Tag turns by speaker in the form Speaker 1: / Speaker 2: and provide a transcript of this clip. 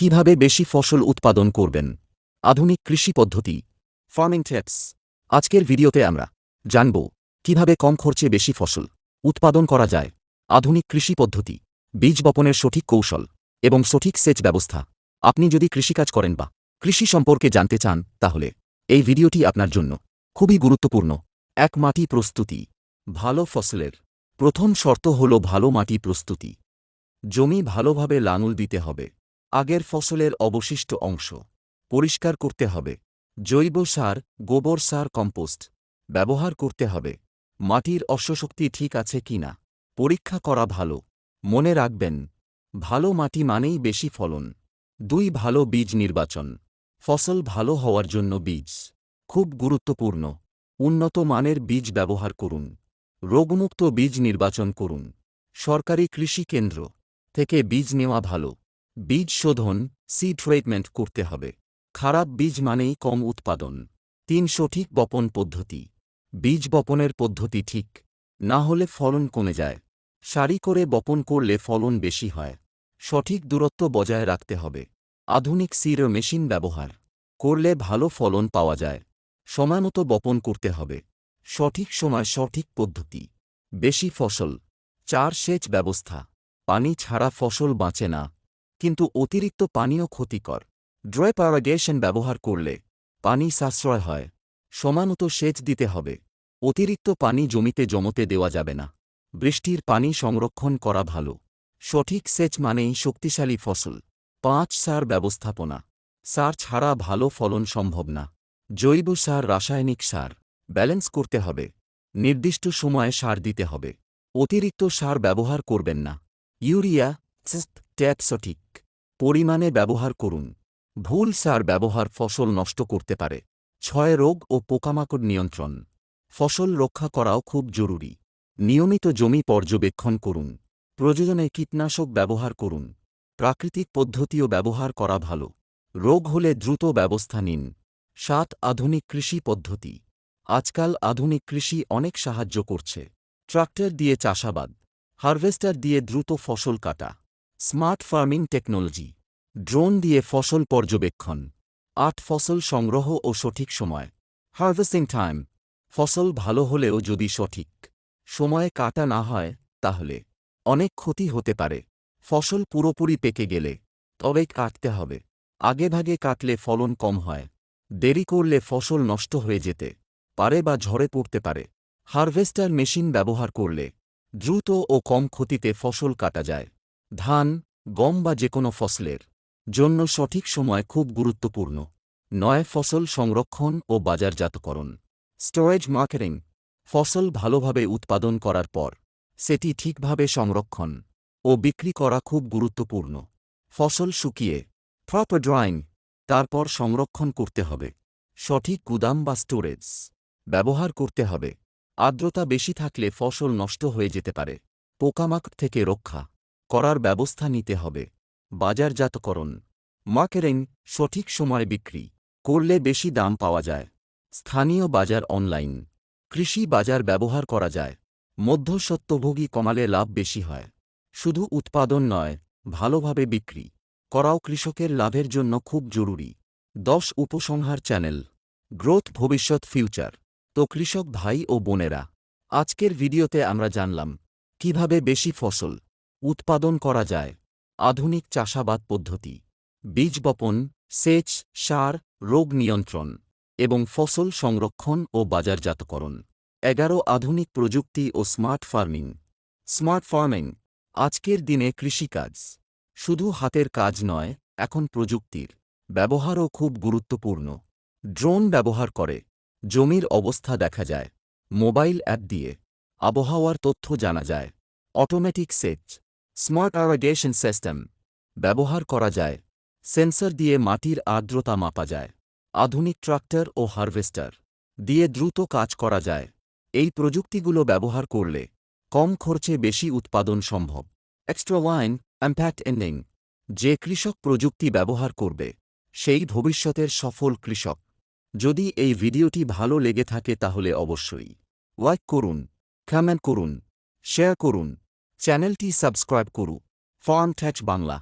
Speaker 1: কিভাবে বেশি ফসল উৎপাদন করবেন? আধুনিক কৃষি পদ্ধতি, ফার্মিং টিপস। আজকের ভিডিওতে আমরা জানব কিভাবে কম খরচে বেশি ফসল উৎপাদন করা যায়। আধুনিক কৃষি পদ্ধতি, বীজ বপনের সঠিক কৌশল এবং সঠিক সেচ ব্যবস্থা। আপনি যদি কৃষিকাজ করেন বা কৃষি সম্পর্কে জানতে চান, তাহলে এই ভিডিওটি আপনার জন্য খুবই গুরুত্বপূর্ণ। এক, মাটি প্রস্তুতি। ভালো ফসলের প্রথম শর্ত হল ভালো মাটি প্রস্তুতি। জমি ভালোভাবে লাঙল দিতে হবে। আগের ফসলের অবশিষ্ট অংশ পরিষ্কার করতে হবে। জৈব সার, গোবর সার, কম্পোস্ট ব্যবহার করতে হবে। মাটির অশ্বশক্তি ঠিক আছে কিনা পরীক্ষা করা ভালো। মনে রাখবেন, ভালো মাটি মানেই বেশি ফলন। 2, ভালো বীজ নির্বাচন। ফসল ভালো হওয়ার জন্য বীজ খুব গুরুত্বপূর্ণ। উন্নত মানের বীজ ব্যবহার করুন। রোগমুক্ত বীজ নির্বাচন করুন। সরকারি কৃষি কেন্দ্র থেকে বীজ নেওয়া ভালো। বীজ শোধন, সিড ট্রিটমেন্ট করতে হবে। খারাপ বীজ মানেই কম উৎপাদন। 3, সঠিক বপন পদ্ধতি। বীজ বপনের পদ্ধতি ঠিক না হলে ফলন কমে যায়। সারি করে বপন করলে ফলন বেশি হয়। সঠিক দূরত্ব বজায় রাখতে হবে। আধুনিক সিড মেশিন ব্যবহার করলে ভালো ফলন পাওয়া যায়। সময়মতো বপন করতে হবে। সঠিক সময়, সঠিক পদ্ধতি। বেশি ফসল। 4, সেচ ব্যবস্থা। পানি ছাড়া ফসল বাঁচে না, কিন্তু অতিরিক্ত পানিও ক্ষতিকর। ড্রিপ ইরিগেশন ব্যবহার করলে পানি সাশ্রয় হয়। সময়মতো সেচ দিতে হবে। অতিরিক্ত পানি জমিতে জমতে দেওয়া যাবে না। বৃষ্টির পানি সংরক্ষণ করা ভালো। সঠিক সেচ মানেই শক্তিশালী ফসল। 5, সার ব্যবস্থাপনা। সার ছাড়া ভালো ফলন সম্ভব না। জৈব সার, রাসায়নিক সার ব্যালেন্স করতে হবে। নির্দিষ্ট সময়ে সার দিতে হবে। অতিরিক্ত সার ব্যবহার করবেন না। ইউরিয়া, ট্যাপ সঠিক পরিমাণে ব্যবহার করুন। ভুল সার ব্যবহার ফসল নষ্ট করতে পারে। 6, রোগ ও পোকামাকড় নিয়ন্ত্রণ। ফসল রক্ষা করাও খুব জরুরি। নিয়মিত জমি পর্যবেক্ষণ করুন। প্রয়োজনে কীটনাশক ব্যবহার করুন। প্রাকৃতিক পদ্ধতিও ব্যবহার করা ভালো। রোগ হলে দ্রুত ব্যবস্থা নিন। 7, আধুনিক কৃষি পদ্ধতি। আজকাল আধুনিক কৃষি অনেক সাহায্য করছে। ট্রাক্টর দিয়ে চাষাবাদ, হারভেস্টার দিয়ে দ্রুত ফসল কাটা, স্মার্ট ফার্মিং টেকনোলজি, ড্রোন দিয়ে ফসল পর্যবেক্ষণ। 8, ফসল সংগ্রহ ও সঠিক সময়। Harvesting time. ফসল ভালো হলেও যদি সঠিক সময়ে কাটা না হয়, তাহলে অনেক ক্ষতি হতে পারে। ফসল পুরোপুরি পেকে গেলে তবে কাটতে হবে। আগেভাগে কাটলে ফলন কম হয়। দেরি করলে ফসল নষ্ট হয়ে যেতে পারে বা ঝরে পড়তে পারে। হারভেস্টার মেশিন ব্যবহার করলে দ্রুত ও কম ক্ষতিতে ফসল কাটা যায়। ধান, গম বা যেকোনো ফসলের জন্য সঠিক সময় খুব গুরুত্বপূর্ণ। 9, ফসল সংরক্ষণ ও বাজারজাতকরণ। Storage marketing. ফসল ভালোভাবে উৎপাদন করার পর সেটি ঠিকভাবে সংরক্ষণ ও বিক্রি করা খুব গুরুত্বপূর্ণ। ফসল শুকিয়ে প্রপার ড্রাইং, তারপর সংরক্ষণ করতে হবে। সঠিক গুদাম বা স্টোরেজ ব্যবহার করতে হবে। আর্দ্রতা বেশি থাকলে ফসল নষ্ট হয়ে যেতে পারে। পোকামাকড় থেকে রক্ষা করার ব্যবস্থা নিতে হবে। বাজারজাতকরণ, মার্কেটিং। সঠিক সময় বিক্রি করলে বেশি দাম পাওয়া যায়। স্থানীয় বাজার, অনলাইন কৃষি বাজার ব্যবহার করা যায়। মধ্যস্বত্বভোগী কমালে লাভ বেশি হয়। শুধু উৎপাদন নয়, ভালোভাবে বিক্রি করাও কৃষকের লাভের জন্য খুব জরুরি। 10, উপসংহার চ্যানেল গ্রোথ, ভবিষ্যৎ, ফিউচার। তো কৃষক ভাই ও বোনেরা, আজকের ভিডিওতে আমরা জানলাম কিভাবে বেশি ফসল উৎপাদন করা যায়। আধুনিক চাষাবাদ পদ্ধতি, বীজ বপন, সেচ, সার, রোগ নিয়ন্ত্রণ এবং ফসল সংরক্ষণ ও বাজারজাতকরণ। 11, আধুনিক প্রযুক্তি ও স্মার্ট ফার্মিং। স্মার্ট ফার্মিং আজকের দিনে কৃষিকাজ শুধু হাতের কাজ নয়, এখন প্রযুক্তির ব্যবহারও খুব গুরুত্বপূর্ণ। ড্রোন ব্যবহার করে জমির অবস্থা দেখা যায়। মোবাইল অ্যাপ দিয়ে আবহাওয়ার তথ্য জানা যায়। অটোমেটিক সেচ, স্মার্ট ইরিগেশন সিস্টেম ব্যবহার করা যায়। সেন্সর দিয়ে মাটির আর্দ্রতা মাপা যায়। আধুনিক ট্রাক্টর ও হারভেস্টার দিয়ে দ্রুত কাজ করা যায়। এই প্রযুক্তিগুলো ব্যবহার করলে কম খরচে বেশি উৎপাদন সম্ভব। Extra line impact ending. যে কৃষক প্রযুক্তি ব্যবহার করবে, সেই ভবিষ্যতের সফল কৃষক। যদি এই ভিডিওটি ভালো লেগে থাকে তাহলে অবশ্যই লাইক করুন, কমেন্ট করুন, শেয়ার করুন। চ্যানেলটি সাবস্ক্রাইব করুন। Farm tech Bangla.